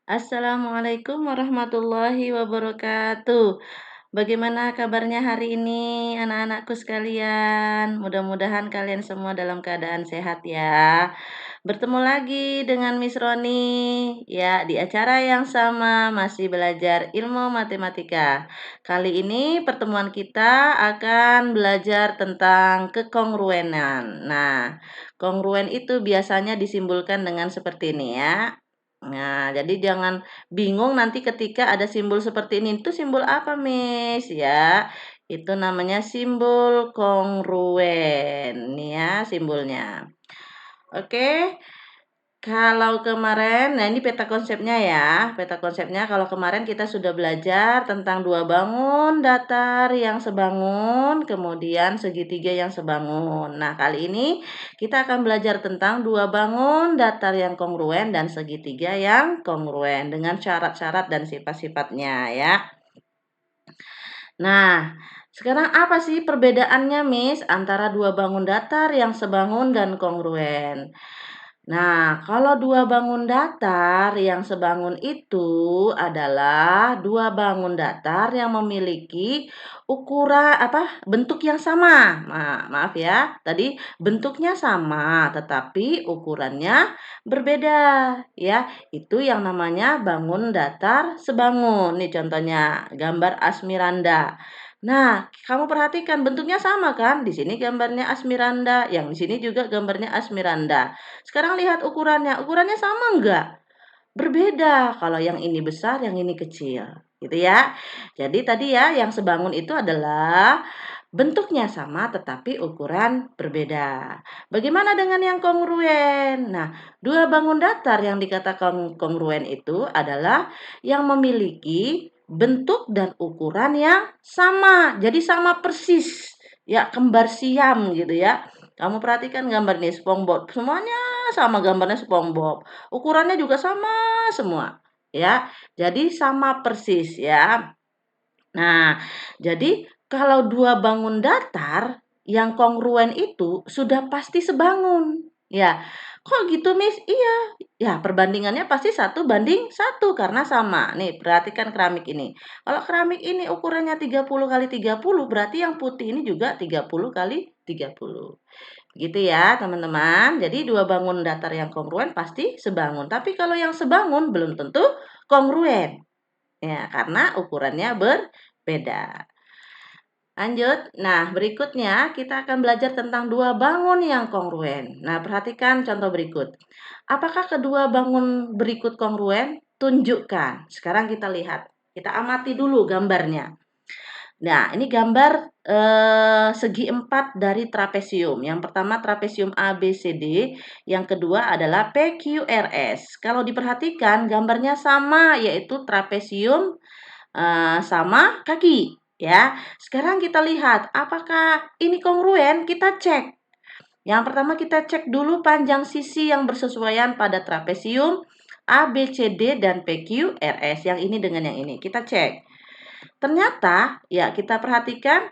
Assalamualaikum warahmatullahi wabarakatuh. Bagaimana kabarnya hari ini anak-anakku sekalian? Mudah-mudahan kalian semua dalam keadaan sehat ya. Bertemu lagi dengan Miss Roni ya di acara yang sama masih belajar ilmu matematika. Kali ini pertemuan kita akan belajar tentang kekongruenan. Nah, kongruen itu biasanya disimbolkan dengan seperti ini ya. Nah, jadi jangan bingung nanti ketika ada simbol seperti ini. Itu simbol apa, Miss? Ya, itu namanya simbol kongruen. Nih ya simbolnya. Oke, kalau kemarin, nah ini peta konsepnya ya. Peta konsepnya kalau kemarin kita sudah belajar tentang dua bangun datar yang sebangun, kemudian segitiga yang sebangun. Nah, kali ini kita akan belajar tentang dua bangun datar yang kongruen dan segitiga yang kongruen dengan syarat-syarat dan sifat-sifatnya ya. Nah, sekarang apa sih perbedaannya, Miss, antara dua bangun datar yang sebangun dan kongruen? Nah, kalau dua bangun datar yang sebangun itu adalah dua bangun datar yang memiliki ukuran bentuk yang sama. Nah, maaf ya, tadi bentuknya sama tetapi ukurannya berbeda ya. Itu yang namanya bangun datar sebangun. Nih contohnya gambar Asmiranda. Nah, kamu perhatikan bentuknya sama kan? Di sini gambarnya Asmiranda, yang di sini juga gambarnya Asmiranda. Sekarang lihat ukurannya. Ukurannya sama enggak? Berbeda. Kalau yang ini besar, yang ini kecil. Gitu ya. Jadi tadi ya, yang sebangun itu adalah bentuknya sama tetapi ukuran berbeda. Bagaimana dengan yang kongruen? Nah, dua bangun datar yang dikatakan kongruen itu adalah yang memiliki bentuk dan ukuran yang sama. Jadi sama persis. Ya, kembar siam gitu ya. Kamu perhatikan gambar nih SpongeBob. Semuanya sama gambarnya SpongeBob. Ukurannya juga sama semua. Ya, jadi sama persis ya. Nah, jadi kalau dua bangun datar yang kongruen itu sudah pasti sebangun. Ya, kok gitu, Miss? Iya, ya perbandingannya pasti 1:1 karena sama. Nih, perhatikan keramik ini. Kalau keramik ini ukurannya 30 kali 30, berarti yang putih ini juga 30 kali 30. Gitu ya, teman-teman. Jadi dua bangun datar yang kongruen pasti sebangun. Tapi kalau yang sebangun belum tentu kongruen. Ya, karena ukurannya berbeda. Lanjut. Nah, berikutnya kita akan belajar tentang dua bangun yang kongruen. Nah, perhatikan contoh berikut. Apakah kedua bangun berikut kongruen? Tunjukkan. Sekarang kita lihat. Kita amati dulu gambarnya. Nah, ini gambar segi empat dari trapesium. Yang pertama trapesium ABCD, yang kedua adalah PQRS. Kalau diperhatikan gambarnya sama, yaitu trapesium sama kaki ya. Sekarang kita lihat apakah ini kongruen, kita cek. Yang pertama kita cek dulu panjang sisi yang bersesuaian pada trapesium ABCD dan PQRS, yang ini dengan yang ini. Kita cek. Ternyata ya kita perhatikan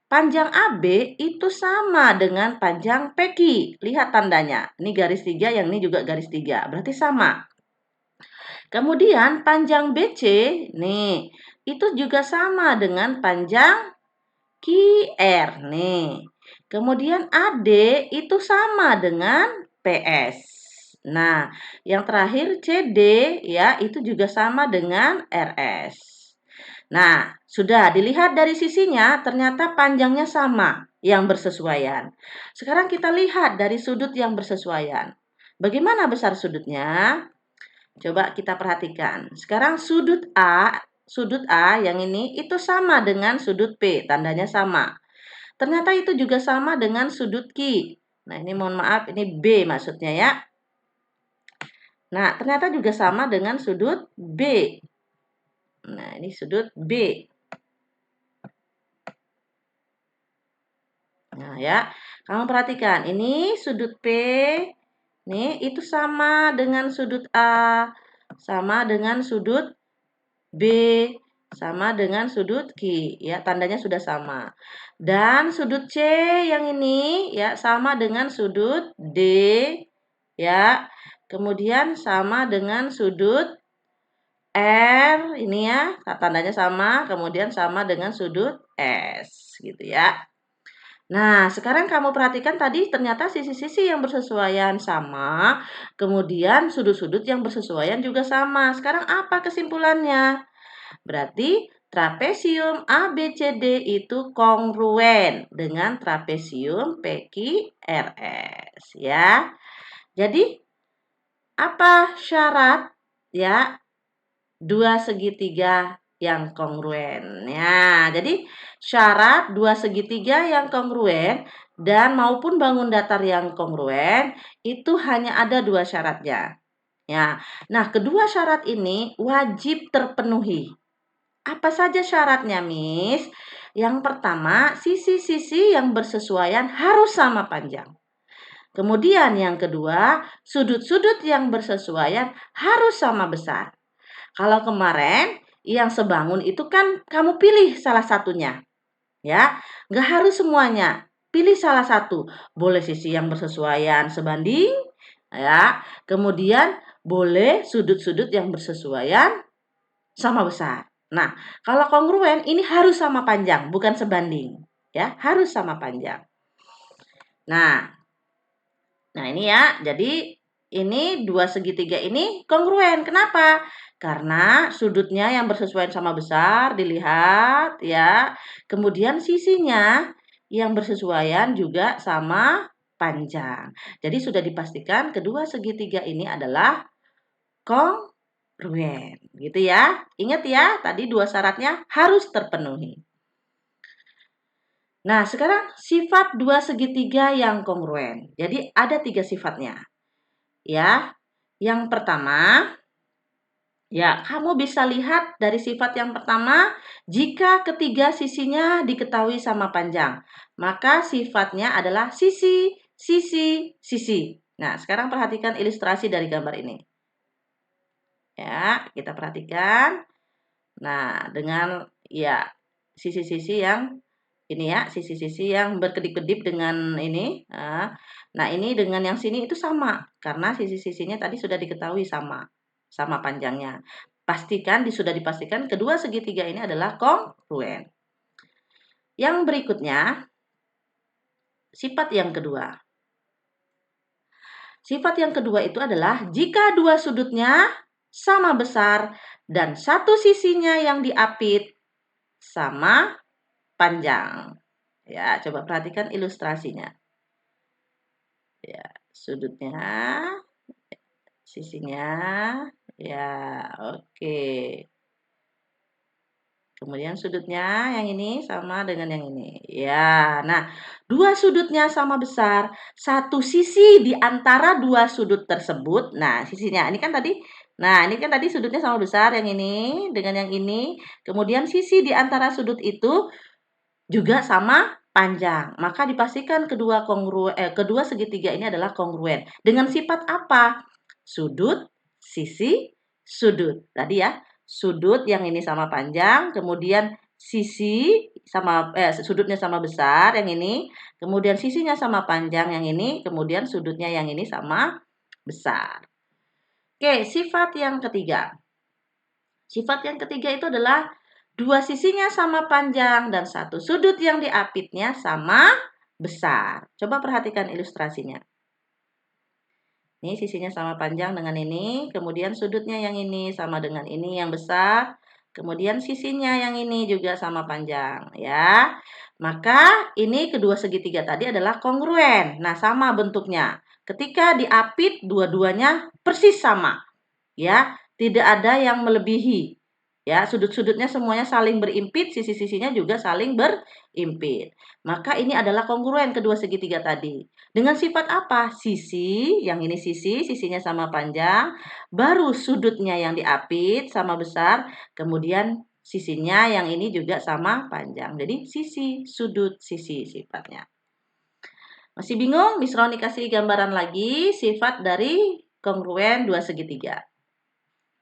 panjang AB itu sama dengan panjang PQ. Lihat tandanya. Ini garis 3, yang ini juga garis 3. Berarti sama. Kemudian panjang BC, nih, itu juga sama dengan panjang QR, nih. Kemudian AD itu sama dengan PS. Nah, yang terakhir CD ya, itu juga sama dengan RS. Nah, sudah dilihat dari sisinya, ternyata panjangnya sama yang bersesuaian. Sekarang kita lihat dari sudut yang bersesuaian. Bagaimana besar sudutnya? Coba kita perhatikan. Sekarang sudut A yang ini itu sama dengan sudut P, tandanya sama. Ternyata itu juga sama dengan sudut Q. Nah, ini mohon maaf, ini B maksudnya ya. Nah, ternyata juga sama dengan sudut B. Nah, ini sudut B. Nah, ya. Kamu perhatikan, ini sudut P, nih, itu sama dengan sudut A, sama dengan sudut B, sama dengan sudut Q, ya, tandanya sudah sama. Dan sudut C yang ini ya sama dengan sudut D, ya. Kemudian sama dengan sudut R ini ya, tandanya sama, kemudian sama dengan sudut S gitu ya. Nah, sekarang kamu perhatikan tadi ternyata sisi-sisi yang bersesuaian sama, kemudian sudut-sudut yang bersesuaian juga sama. Sekarang apa kesimpulannya? Berarti trapesium ABCD itu kongruen dengan trapesium PQRS ya. Jadi apa syarat ya dua segitiga yang kongruen? Ya, jadi syarat dua segitiga yang kongruen dan maupun bangun datar yang kongruen itu hanya ada dua syaratnya. Ya. Nah, kedua syarat ini wajib terpenuhi. Apa saja syaratnya, Miss? Yang pertama, sisi-sisi yang bersesuaian harus sama panjang. Kemudian yang kedua, sudut-sudut yang bersesuaian harus sama besar. Kalau kemarin yang sebangun itu kan kamu pilih salah satunya, ya. Nggak harus semuanya. Pilih salah satu. Boleh sisi yang bersesuaian sebanding, ya. Kemudian boleh sudut-sudut yang bersesuaian sama besar. Nah, kalau kongruen ini harus sama panjang, bukan sebanding, ya, harus sama panjang. Nah, ini ya, jadi ini dua segitiga ini kongruen. Kenapa? Karena sudutnya yang bersesuaian sama besar dilihat ya. Kemudian sisinya yang bersesuaian juga sama panjang. Jadi sudah dipastikan kedua segitiga ini adalah kongruen, gitu ya. Ingat ya, tadi dua syaratnya harus terpenuhi. Nah, sekarang sifat dua segitiga yang kongruen. Jadi ada 3 sifatnya. Ya, yang pertama, ya kamu bisa lihat dari sifat yang pertama, jika ketiga sisinya diketahui sama panjang, maka sifatnya adalah sisi, sisi, sisi. Nah, sekarang perhatikan ilustrasi dari gambar ini. Ya, kita perhatikan. Nah, dengan ya sisi-sisi yang ini ya, sisi-sisi yang berkedip-kedip dengan ini. Nah, ini dengan yang sini itu sama karena sisi-sisinya tadi sudah diketahui sama panjangnya. Sudah dipastikan kedua segitiga ini adalah kongruen. Yang berikutnya, sifat yang kedua. Sifat yang kedua itu adalah jika dua sudutnya sama besar dan satu sisinya yang diapit sama panjang. Ya, coba perhatikan ilustrasinya. Ya, sudutnya, sisinya, ya, oke. Kemudian sudutnya yang ini sama dengan yang ini. Ya, nah, dua sudutnya sama besar, satu sisi di antara dua sudut tersebut. Nah, sisinya ini kan tadi sudutnya sama besar yang ini dengan yang ini. Kemudian sisi di antara sudut itu juga sama panjang. Maka dipastikan kedua segitiga ini adalah kongruen. Dengan sifat apa? Sudut, sisi, sudut. Tadi ya, sudut yang ini sama panjang, kemudian sudutnya sama besar yang ini, kemudian sisinya sama panjang yang ini, kemudian sudutnya yang ini sama besar. Oke, sifat yang ketiga. Sifat yang ketiga itu adalah dua sisinya sama panjang dan satu sudut yang diapitnya sama besar. Coba perhatikan ilustrasinya. Ini sisinya sama panjang dengan ini, kemudian sudutnya yang ini sama dengan ini yang besar, kemudian sisinya yang ini juga sama panjang, ya. Maka ini kedua segitiga tadi adalah kongruen. Nah, sama bentuknya. Ketika diapit dua-duanya persis sama, ya. Tidak ada yang melebihi. Ya, sudut-sudutnya semuanya saling berimpit, sisi-sisinya juga saling berimpit. Maka ini adalah kongruen kedua segitiga tadi. Dengan sifat apa? Sisi, yang ini sisi, sisinya sama panjang, baru sudutnya yang diapit sama besar, kemudian sisinya yang ini juga sama panjang. Jadi sisi, sudut, sisi sifatnya. Masih bingung? Miss Roni kasih gambaran lagi sifat dari kongruen dua segitiga.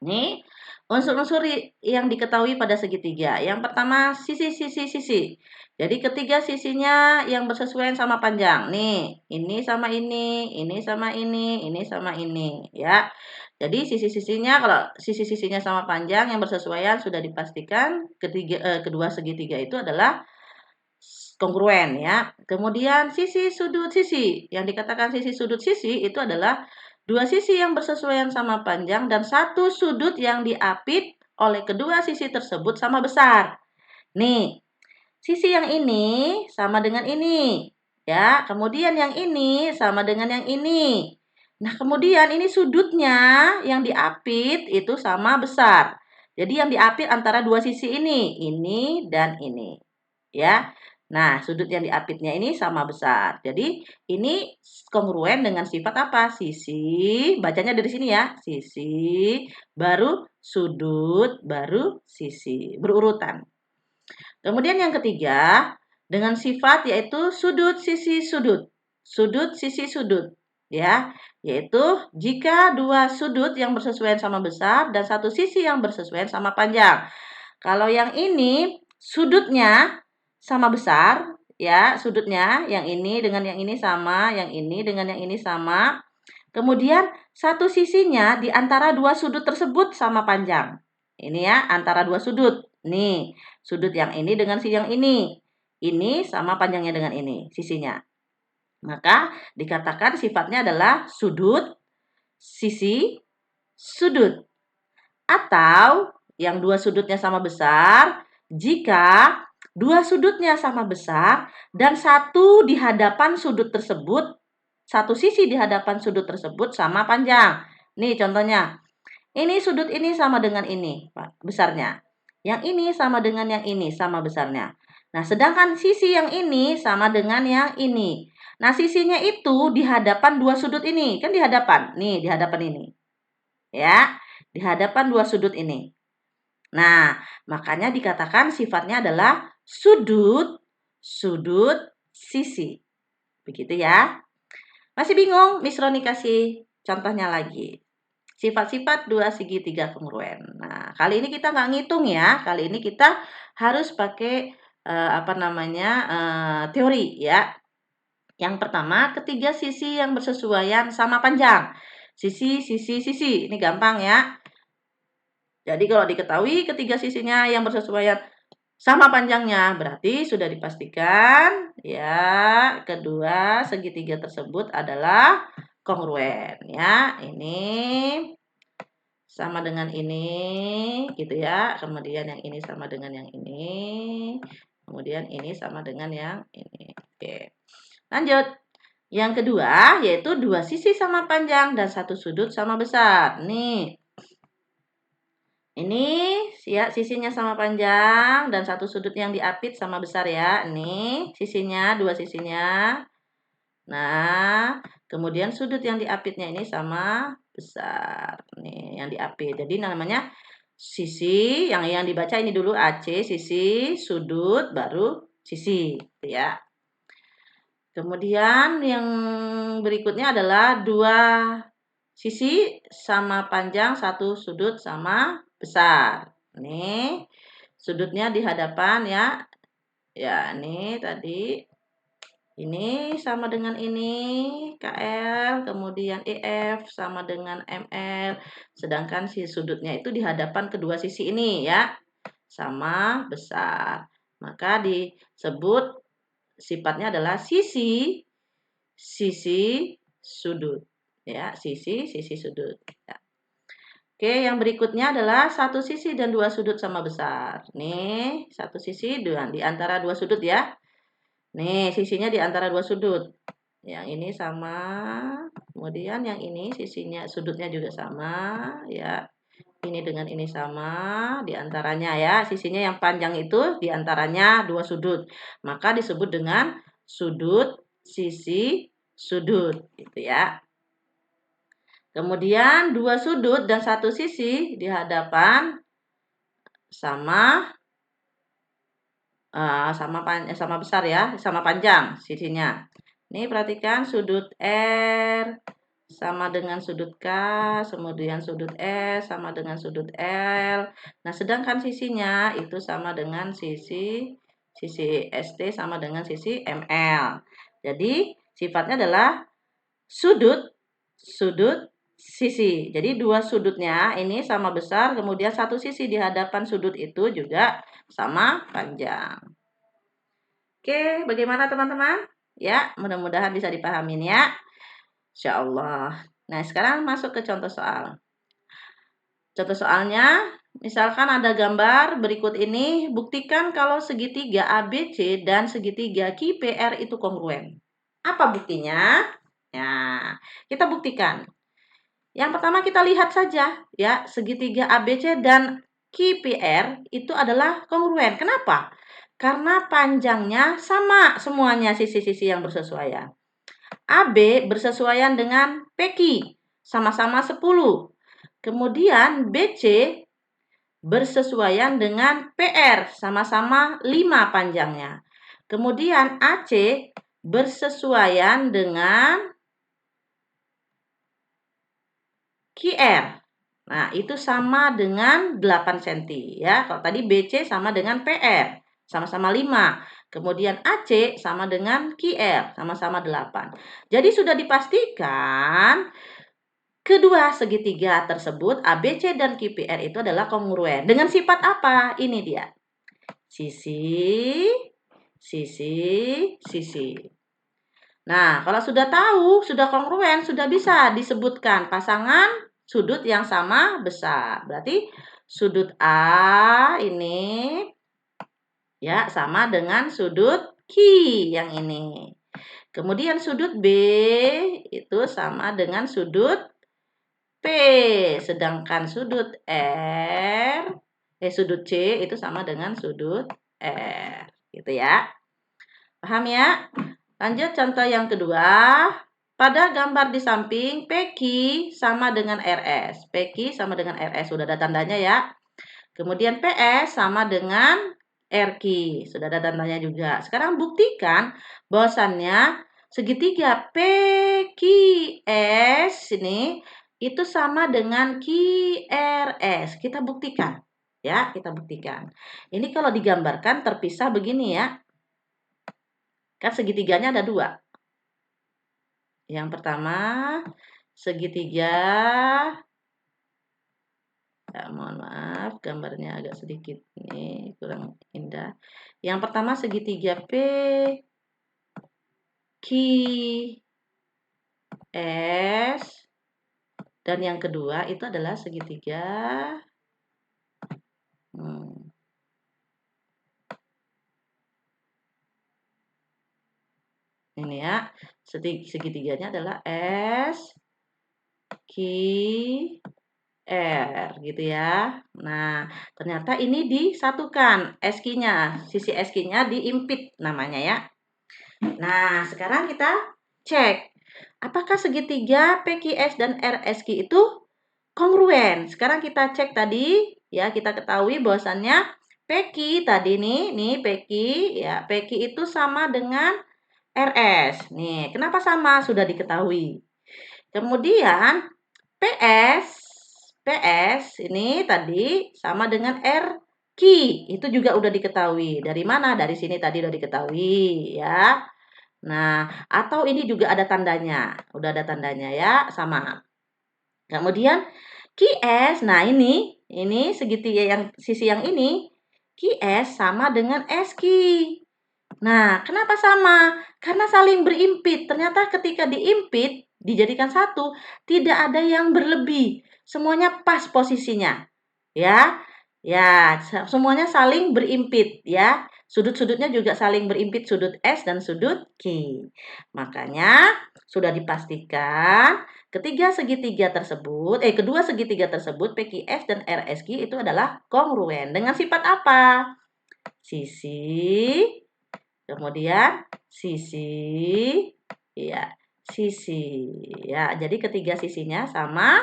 Nih, unsur-unsur yang diketahui pada segitiga. Yang pertama, sisi. Jadi ketiga sisinya yang bersesuaian sama panjang. Nih, ini sama ini sama ini sama ini, ya. Jadi sisi-sisinya kalau sisi-sisinya sama panjang yang bersesuaian sudah dipastikan kedua segitiga itu adalah kongruen ya. Kemudian sisi sudut sisi. Yang dikatakan sisi sudut sisi itu adalah dua sisi yang bersesuaian sama panjang dan satu sudut yang diapit oleh kedua sisi tersebut sama besar. Nih, sisi yang ini sama dengan ini. Ya, kemudian yang ini sama dengan yang ini. Nah, kemudian ini sudutnya yang diapit itu sama besar. Jadi yang diapit antara dua sisi ini dan ini. Ya. Nah, sudut yang diapitnya ini sama besar. Jadi, ini kongruen dengan sifat apa? Sisi, bacanya dari sini ya. Sisi, baru sudut, baru sisi. Berurutan. Kemudian yang ketiga, dengan sifat yaitu sudut sisi sudut. Sudut sisi sudut. Ya, yaitu jika dua sudut yang bersesuaian sama besar dan satu sisi yang bersesuaian sama panjang. Kalau yang ini sudutnya sama besar, ya, sudutnya yang ini dengan yang ini sama, yang ini dengan yang ini sama. Kemudian satu sisinya di antara dua sudut tersebut sama panjang. Ini ya, antara dua sudut. Nih, sudut yang ini dengan si yang ini. Ini sama panjangnya dengan ini, sisinya. Maka dikatakan sifatnya adalah sudut, sisi, sudut. Atau yang dua sudutnya sama besar, jika dua sudutnya sama besar dan satu di hadapan sudut tersebut, satu sisi di hadapan sudut tersebut sama panjang. Nih contohnya, ini sudut ini sama dengan ini, Pak, besarnya. Yang ini sama dengan yang ini, sama besarnya. Nah, sedangkan sisi yang ini sama dengan yang ini. Nah, sisinya itu di hadapan dua sudut ini, kan di hadapan. Nih, di hadapan ini. Ya, di hadapan dua sudut ini. Nah, makanya dikatakan sifatnya adalah sudut, sudut, sisi. Begitu ya. Masih bingung? Miss Roni kasih contohnya lagi. Sifat-sifat dua segitiga kongruen. Nah, kali ini kita nggak ngitung ya. Kali ini kita harus pakai teori ya. Yang pertama, ketiga sisi yang bersesuaian sama panjang. Sisi. Ini gampang ya. Jadi kalau diketahui ketiga sisinya yang bersesuaian sama panjangnya, berarti sudah dipastikan ya kedua segitiga tersebut adalah kongruen ya. Ini sama dengan ini gitu ya. Kemudian yang ini sama dengan yang ini. Kemudian ini sama dengan yang ini. Oke. Lanjut. Yang kedua yaitu dua sisi sama panjang dan satu sudut sama besar. Nih. Ini ya sisinya sama panjang dan satu sudut yang diapit sama besar ya. Ini sisinya, dua sisinya. Nah, kemudian sudut yang diapitnya ini sama besar. Nih, yang diapit. Jadi namanya sisi, yang dibaca ini dulu AC, sisi, sudut, baru sisi, gitu ya. Kemudian yang berikutnya adalah dua sisi sama panjang, satu sudut sama besar. Nih, sudutnya di hadapan ya. Ya, ini tadi ini sama dengan ini KL, kemudian EF sama dengan ML. Sedangkan si sudutnya itu di hadapan kedua sisi ini ya. Sama besar. Maka disebut sifatnya adalah sisi sudut. Ya, sisi sudut. Ya. Oke, yang berikutnya adalah satu sisi dan dua sudut sama besar. Nih, satu sisi di antara dua sudut ya. Nih, sisinya di antara dua sudut. Yang ini sama, kemudian yang ini sisinya sudutnya juga sama, ya. Ini dengan ini sama, di antaranya ya. Sisinya yang panjang itu di antaranya dua sudut. Maka disebut dengan sudut, sisi, sudut, gitu ya. Kemudian dua sudut dan satu sisi di hadapan sama sama besar ya, sama panjang sisinya. Ini perhatikan sudut R sama dengan sudut K, kemudian sudut S sama dengan sudut L. Nah, sedangkan sisinya itu sama dengan sisi ST sama dengan sisi ML. Jadi, sifatnya adalah sudut sudut sisi. Jadi dua sudutnya ini sama besar, kemudian satu sisi di hadapan sudut itu juga sama panjang. Oke, bagaimana teman-teman? Ya, mudah-mudahan bisa dipahamin ya. Insya Allah. Nah, sekarang masuk ke contoh soal. Contoh soalnya, misalkan ada gambar berikut ini, buktikan kalau segitiga ABC dan segitiga QPR itu kongruen. Apa buktinya? Ya, kita buktikan. Yang pertama kita lihat saja ya, segitiga ABC dan QPR itu adalah kongruen. Kenapa? Karena panjangnya sama semuanya sisi-sisi yang bersesuaian. AB bersesuaian dengan PQ, sama-sama 10. Kemudian BC bersesuaian dengan PR, sama-sama 5 panjangnya. Kemudian AC bersesuaian dengan QR. Nah, itu sama dengan 8 cm ya. Kalau tadi BC sama dengan PR, sama-sama 5. Kemudian AC sama dengan QR, sama-sama 8. Jadi sudah dipastikan kedua segitiga tersebut ABC dan QPR itu adalah kongruen. Dengan sifat apa? Ini dia. Sisi, sisi. Nah, kalau sudah tahu, sudah kongruen, sudah bisa disebutkan pasangan sudut yang sama besar. Berarti sudut A ini ya sama dengan sudut Q yang ini. Kemudian sudut B itu sama dengan sudut P, sedangkan sudut C itu sama dengan sudut R, gitu ya. Paham ya? Lanjut contoh yang kedua. Pada gambar di samping, PQ sama dengan RS. PQ sama dengan RS, sudah ada tandanya ya. Kemudian PS sama dengan RQ, sudah ada tandanya juga. Sekarang buktikan bahwasannya segitiga PQS ini itu sama dengan QRS. Kita buktikan. Ya, kita buktikan. Ini kalau digambarkan terpisah begini ya. Kan segitiganya ada dua. Yang pertama, segitiga. Ya, mohon maaf, gambarnya agak sedikit ini kurang indah. Yang pertama segitiga P, Q, S. Dan yang kedua itu adalah segitiga. Ini ya, segitiganya adalah S, Q, R gitu ya. Nah, ternyata ini disatukan SQ-nya, sisi SQ-nya diimpit namanya ya. Nah, sekarang kita cek apakah segitiga PQS dan RSQ itu kongruen. Sekarang kita cek tadi ya, kita ketahui bahwasannya PQ tadi nih PQ ya, PQ itu sama dengan RS. Nih, kenapa sama? Sudah diketahui. Kemudian PS ini tadi sama dengan RQ. Itu juga udah diketahui. Dari mana? Dari sini tadi udah diketahui ya. Nah, atau ini juga ada tandanya. Udah ada tandanya ya, sama. Kemudian QS, nah ini segitiga yang sisi yang ini QS sama dengan SQ. Nah, kenapa sama? Karena saling berimpit. Ternyata ketika diimpit, dijadikan satu, tidak ada yang berlebih. Semuanya pas posisinya. Ya. Ya, semuanya saling berimpit ya. Sudut-sudutnya juga saling berimpit, sudut S dan sudut Q. Makanya sudah dipastikan kedua segitiga tersebut PQS dan RSQ itu adalah kongruen. Dengan sifat apa? Sisi, kemudian ya, sisi. Ya, jadi ketiga sisinya sama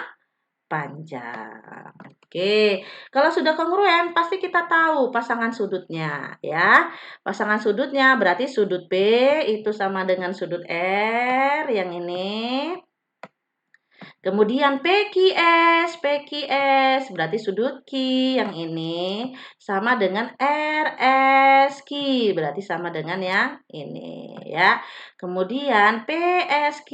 panjang. Oke, kalau sudah kongruen pasti kita tahu pasangan sudutnya ya. Pasangan sudutnya berarti sudut B itu sama dengan sudut R yang ini. Kemudian PQS berarti sudut Q yang ini sama dengan RSQ berarti sama dengan yang ini ya. Kemudian PSQ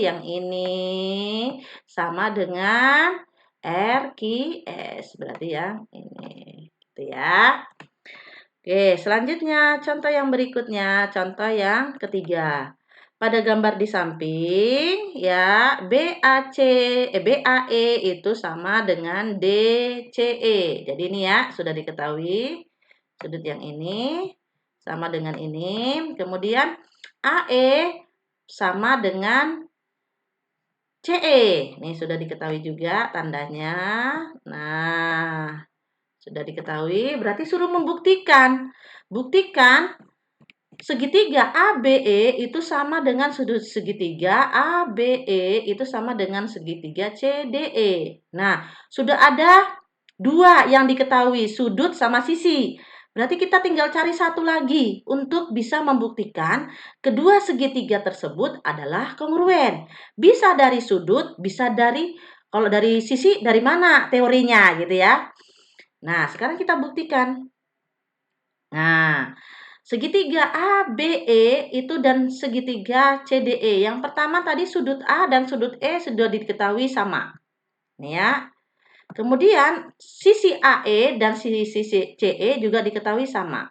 yang ini sama dengan RQS berarti yang ini gitu ya. Oke, selanjutnya contoh yang berikutnya, contoh yang ketiga. Pada gambar di samping ya BAE itu sama dengan DCE. Jadi ini ya sudah diketahui sudut yang ini sama dengan ini. Kemudian AE sama dengan CE. Ini sudah diketahui juga tandanya. Nah, sudah diketahui, berarti suruh membuktikan. Buktikan segitiga ABE itu sama dengan sudut segitiga ABE itu sama dengan segitiga CDE. Nah, sudah ada dua yang diketahui, sudut sama sisi. Berarti kita tinggal cari satu lagi untuk bisa membuktikan kedua segitiga tersebut adalah kongruen. Bisa dari sudut, bisa dari kalau dari sisi dari mana teorinya gitu ya. Nah, sekarang kita buktikan. Nah, segitiga ABE itu dan segitiga CDE. Yang pertama tadi sudut A dan sudut E sudah diketahui sama. Nih ya. Kemudian sisi AE dan sisi CE juga diketahui sama.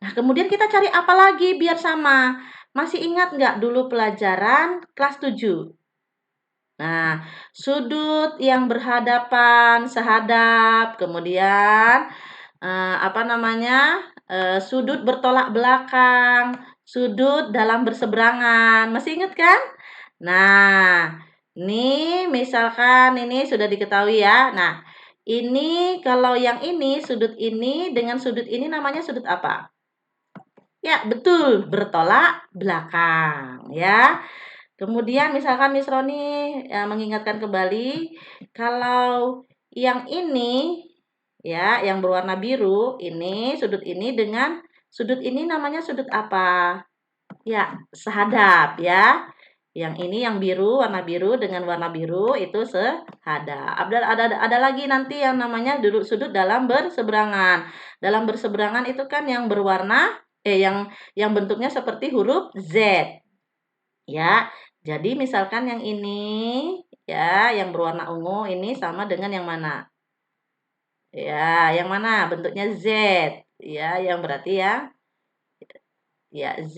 Nah, kemudian kita cari apa lagi biar sama? Masih ingat nggak dulu pelajaran kelas 7? Nah, sudut yang berhadapan, sehadap, kemudian apa namanya? Sudut bertolak belakang, sudut dalam berseberangan. Masih ingat kan? Nah, ini misalkan ini sudah diketahui ya. Nah, ini kalau yang ini sudut ini dengan sudut ini namanya sudut apa? Ya, betul, bertolak belakang ya. Kemudian misalkan Miss Roni mengingatkan kembali kalau yang ini ya, yang berwarna biru ini sudut ini dengan sudut ini namanya sudut apa? Ya, sehadap ya. Yang ini yang biru, warna biru dengan warna biru itu sehadap. Ada lagi nanti yang namanya sudut dalam berseberangan. Dalam berseberangan itu kan yang berwarna yang bentuknya seperti huruf Z. Ya, jadi misalkan yang ini ya, yang berwarna ungu ini sama dengan yang mana? Ya, yang mana? Bentuknya Z. Ya, yang berarti ya Z.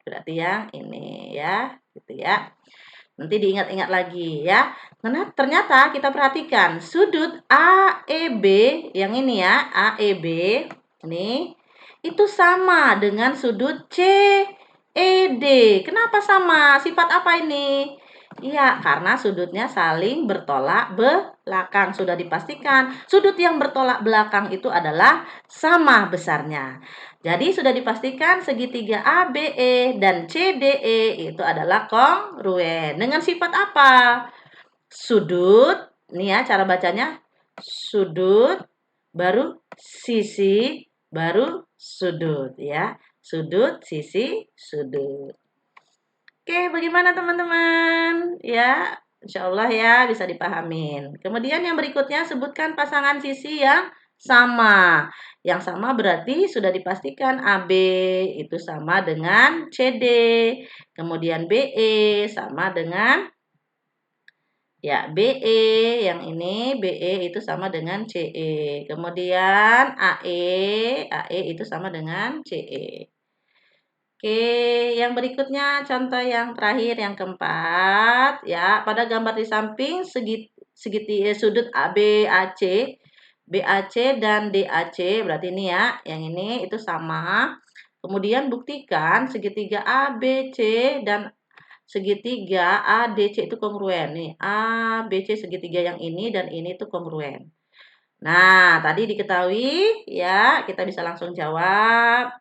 Berarti yang ini ya, gitu ya. Nanti diingat-ingat lagi ya. Karena ternyata kita perhatikan sudut AEB yang ini ya, AEB ini itu sama dengan sudut CED. Kenapa sama? Sifat apa ini? Iya, karena sudutnya saling bertolak belakang. Sudah dipastikan sudut yang bertolak belakang itu adalah sama besarnya. Jadi sudah dipastikan segitiga ABE dan CDE itu adalah kongruen. Dengan sifat apa? Sudut, nih ya cara bacanya. Sudut, baru sisi, baru sudut ya. Sudut, sisi, sudut. Oke, bagaimana teman-teman? Ya, insya Allah ya bisa dipahamin. Kemudian yang berikutnya sebutkan pasangan sisi yang sama. Yang sama berarti sudah dipastikan AB itu sama dengan CD. Kemudian BE sama dengan ya BE. Yang ini BE itu sama dengan CE. Kemudian AE itu sama dengan CE. Oke, yang berikutnya contoh yang terakhir yang keempat ya. Pada gambar di samping sudut BAC, BAC dan DAC berarti ini ya. Yang ini itu sama. Kemudian buktikan segitiga ABC dan segitiga ADC itu kongruen nih. ABC segitiga yang ini dan ini itu kongruen. Nah, tadi diketahui ya, kita bisa langsung jawab.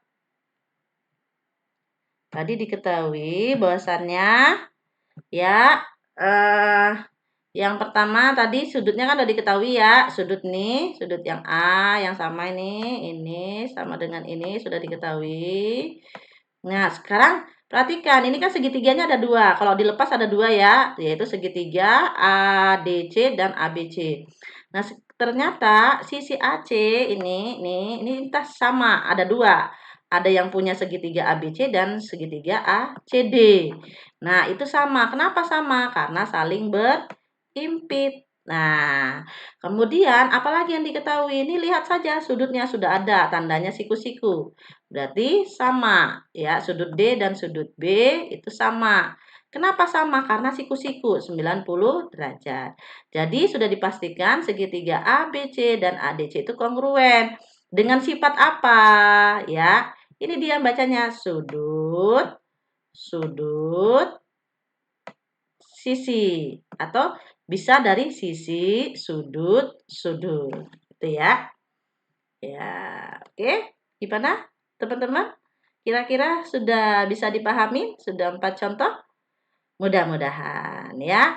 Tadi diketahui bahwasannya ya yang pertama tadi sudutnya kan udah diketahui ya. Sudut nih, sudut yang A yang sama ini sama dengan ini sudah diketahui. Nah, sekarang Perhatikan, ini kan segitiganya ada dua. Kalau dilepas ada dua ya, yaitu segitiga ADC dan ABC. Nah, ternyata sisi AC ini tas sama, ada dua. Ada yang punya segitiga ABC dan segitiga ACD. Nah, itu sama. Kenapa sama? Karena saling berimpit. Nah, kemudian apalagi yang diketahui? Ini lihat saja sudutnya sudah ada, tandanya siku-siku. Berarti sama ya, sudut D dan sudut B itu sama. Kenapa sama? Karena siku-siku 90 derajat. Jadi sudah dipastikan segitiga ABC dan ADC itu kongruen. Dengan sifat apa? Ya, ini dia bacanya sudut, sudut, sisi. Atau bisa dari sisi, sudut, sudut. Itu ya. Ya, oke. Gimana teman-teman? Kira-kira sudah bisa dipahami? Sudah 4 contoh? Mudah-mudahan ya.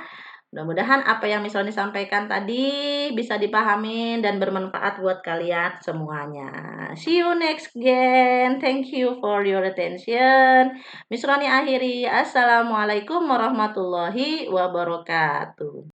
Mudah-mudahan apa yang misalnya sampaikan tadi bisa dipahami dan bermanfaat buat kalian semuanya. See you next again. Thank you for your attention. Miss Roni akhiri. Assalamualaikum warahmatullahi wabarakatuh.